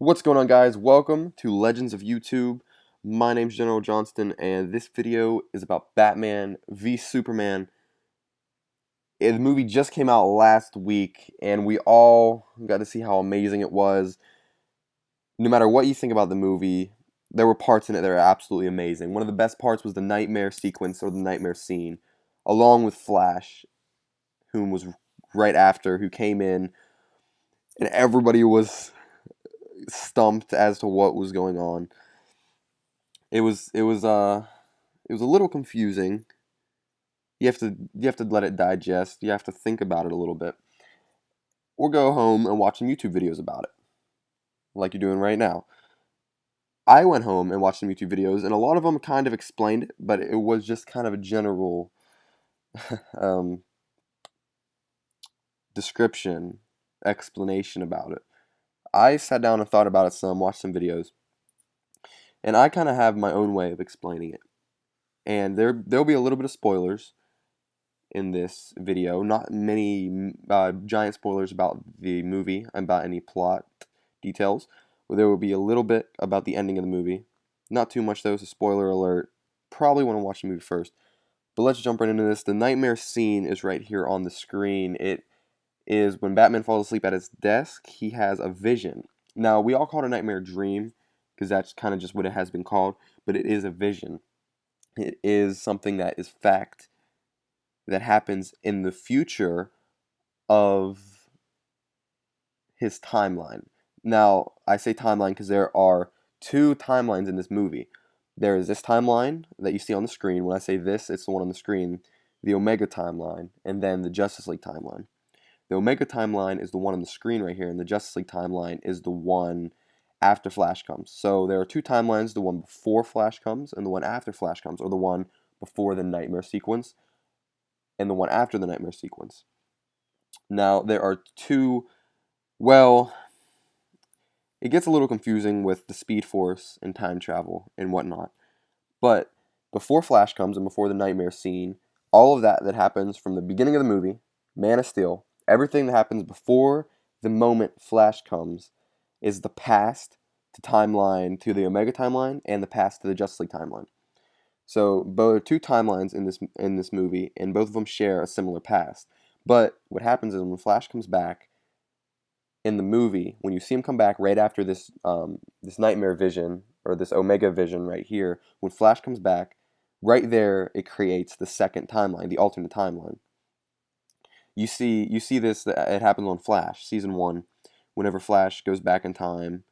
What's going on, guys? Welcome to Legends of YouTube. My name's General Johnston, and this video is about Batman v Superman. The movie just came out last week, and we all got to see how amazing it was. No matter what you think about the movie, there were parts in it that are absolutely amazing. One of the best parts was the nightmare sequence, or the nightmare scene, along with Flash, whom was right after, who came in, and everybody was stumped as to what was going on. It was a little confusing. You have to let it digest. You have to think about it a little bit, or go home and watch some YouTube videos about it, like you're doing right now. I went home and watched some YouTube videos, and a lot of them kind of explained it, but it was just kind of a general um, description, explanation about it. I sat down and thought about it some, watched some videos, and I kind of have my own way of explaining it. And there'll be a little bit of spoilers in this video. Not many giant spoilers about the movie, about any plot details. There will be a little bit about the ending of the movie. Not too much though, so spoiler alert. Probably want to watch the movie first. But let's jump right into this. The nightmare scene is right here on the screen. It is when Batman falls asleep at his desk, he has a vision. Now, we all call it a nightmare dream, because that's kind of just what it has been called, but it is a vision. It is something that is fact, that happens in the future of his timeline. Now, I say timeline because there are two timelines in this movie. There is this timeline that you see on the screen. When I say this, it's the one on the screen, the Omega timeline, and then the Justice League timeline. The Omega timeline is the one on the screen right here, and the Justice League timeline is the one after Flash comes. So there are two timelines, the one before Flash comes and the one after Flash comes, or the one before the nightmare sequence and the one after the nightmare sequence. Now, there are two, well, it gets a little confusing with the Speed Force and time travel and whatnot. But before Flash comes and before the nightmare scene, all of that happens from the beginning of the movie, Man of Steel, everything that happens before the moment Flash comes is the past to timeline, to the Omega timeline, and the past to the Justice League timeline. So both are two timelines in this movie, and both of them share a similar past. But what happens is when Flash comes back in the movie, when you see him come back right after this nightmare vision, or this Omega vision right here, when Flash comes back, right there it creates the second timeline, the alternate timeline. You see this, it happens on Flash season 1, whenever Flash goes back in time.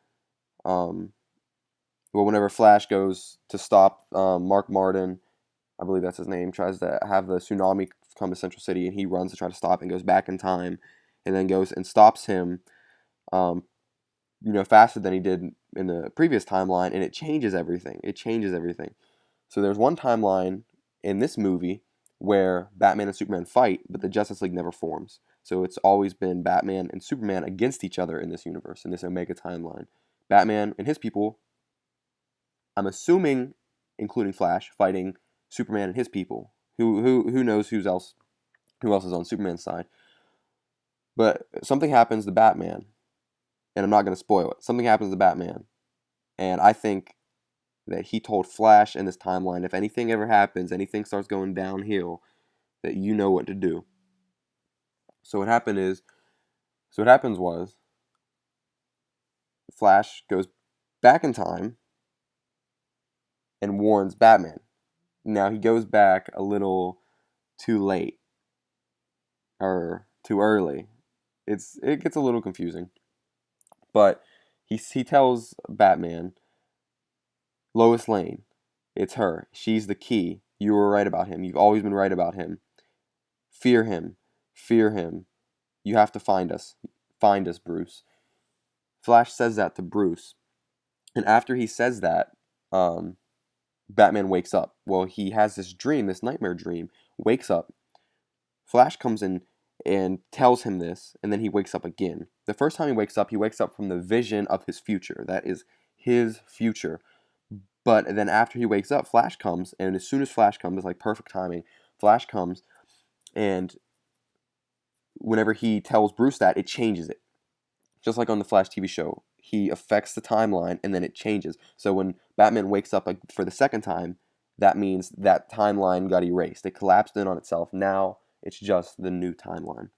Whenever Flash goes to stop Mark Martin, I believe that's his name, tries to have the tsunami come to Central City, and he runs to try to stop and goes back in time, and then goes and stops him, faster than he did in the previous timeline, and it changes everything. It changes everything. So there's one timeline in this movie where Batman and Superman fight, but the Justice League never forms. So it's always been Batman and Superman against each other in this universe, in this Omega timeline. Batman and his people, I'm assuming, including Flash, fighting Superman and his people. Who knows who else is on Superman's side? But something happens to Batman, and I'm not going to spoil it. Something happens to Batman, and I think that he told Flash in this timeline, if anything ever happens, anything starts going downhill, that you know what to do. So what happens was, Flash goes back in time and warns Batman. Now he goes back a little too late, or too early. It gets a little confusing, but he tells Batman, Lois Lane, it's her. She's the key. You were right about him. You've always been right about him. Fear him. Fear him. You have to find us. Find us, Bruce. Flash says that to Bruce. And after he says that, Batman wakes up. Well, he has this dream, this nightmare dream, wakes up. Flash comes in and tells him this, and then he wakes up again. The first time he wakes up from the vision of his future. That is his future. But then after he wakes up, Flash comes, and as soon as Flash comes, it's like perfect timing. Flash comes, and whenever he tells Bruce that, it changes it. just like on the Flash TV show, he affects the timeline and then it changes. So when Batman wakes up for the second time, that means that timeline got erased. It collapsed in on itself. Now it's just the new timeline,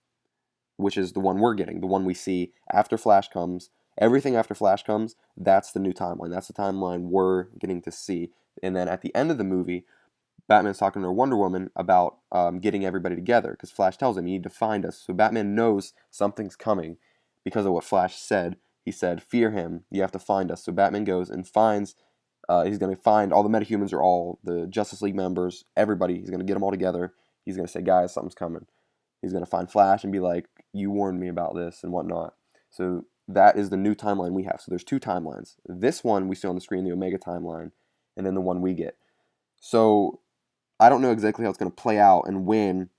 which is the one we're getting, the one we see after Flash comes. Everything after Flash comes, that's the new timeline. That's the timeline we're getting to see. And then at the end of the movie, Batman's talking to Wonder Woman about getting everybody together because Flash tells him, you need to find us. So Batman knows something's coming because of what Flash said. He said, fear him, you have to find us. So Batman goes and finds, he's going to find all the metahumans or all the Justice League members, everybody. He's going to get them all together. He's going to say, guys, something's coming. He's going to find Flash and be like, you warned me about this and whatnot. So that is the new timeline we have. So there's two timelines. This one we see on the screen, the Omega timeline, and then the one we get. So I don't know exactly how it's going to play out and when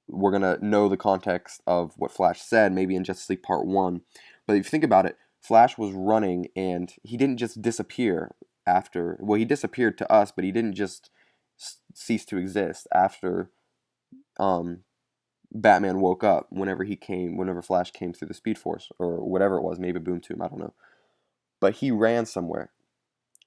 we're going to know the context of what Flash said, maybe in Justice League Part 1. But if you think about it, Flash was running and he didn't just disappear after, well, he disappeared to us, but he didn't just cease to exist after Batman woke up whenever Flash came through the Speed Force or whatever it was, maybe Boom Tomb, I don't know. But he ran somewhere.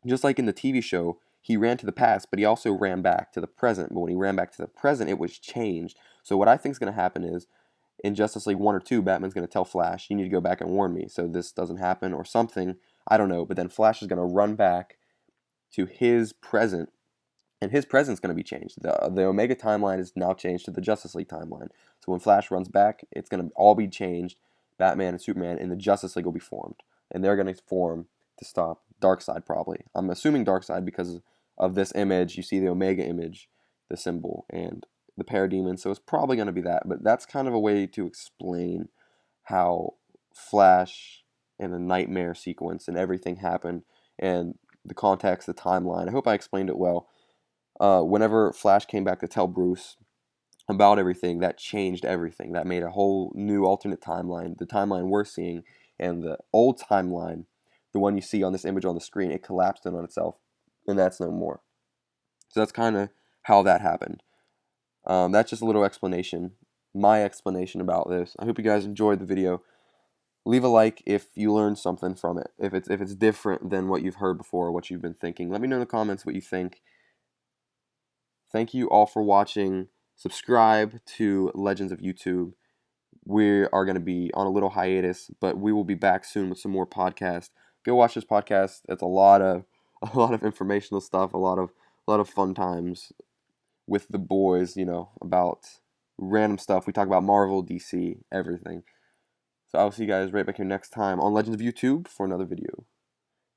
Just like in the TV show, he ran to the past, but he also ran back to the present. But when he ran back to the present, it was changed. So what I think is going to happen is, in Justice League 1 or 2, Batman's going to tell Flash, you need to go back and warn me so this doesn't happen or something. I don't know. But then Flash is going to run back to his present, and his present's going to be changed. The Omega timeline is now changed to the Justice League timeline. So when Flash runs back, it's going to all be changed. Batman and Superman and the Justice League will be formed. And they're going to form to stop Darkseid, probably. I'm assuming Darkseid because of this image. You see the Omega image, the symbol, and the parademon. So it's probably going to be that. But that's kind of a way to explain how Flash and the nightmare sequence and everything happened, and the context, the timeline. I hope I explained it well. Whenever Flash came back to tell Bruce about everything, that changed everything. That made a whole new alternate timeline. The timeline we're seeing and the old timeline, the one you see on this image on the screen, it collapsed in on itself, and that's no more. So that's kind of how that happened. That's just a little explanation, my explanation about this. I hope you guys enjoyed the video. Leave a like if you learned something from it. If it's different than what you've heard before or what you've been thinking. Let me know in the comments what you think. Thank you all for watching. Subscribe to Legends of YouTube. We are going to be on a little hiatus, but we will be back soon with some more podcasts. Go watch this podcast. It's a lot of informational stuff, a lot of fun times with the boys, about random stuff. We talk about Marvel, DC, everything. So I'll see you guys right back here next time on Legends of YouTube for another video.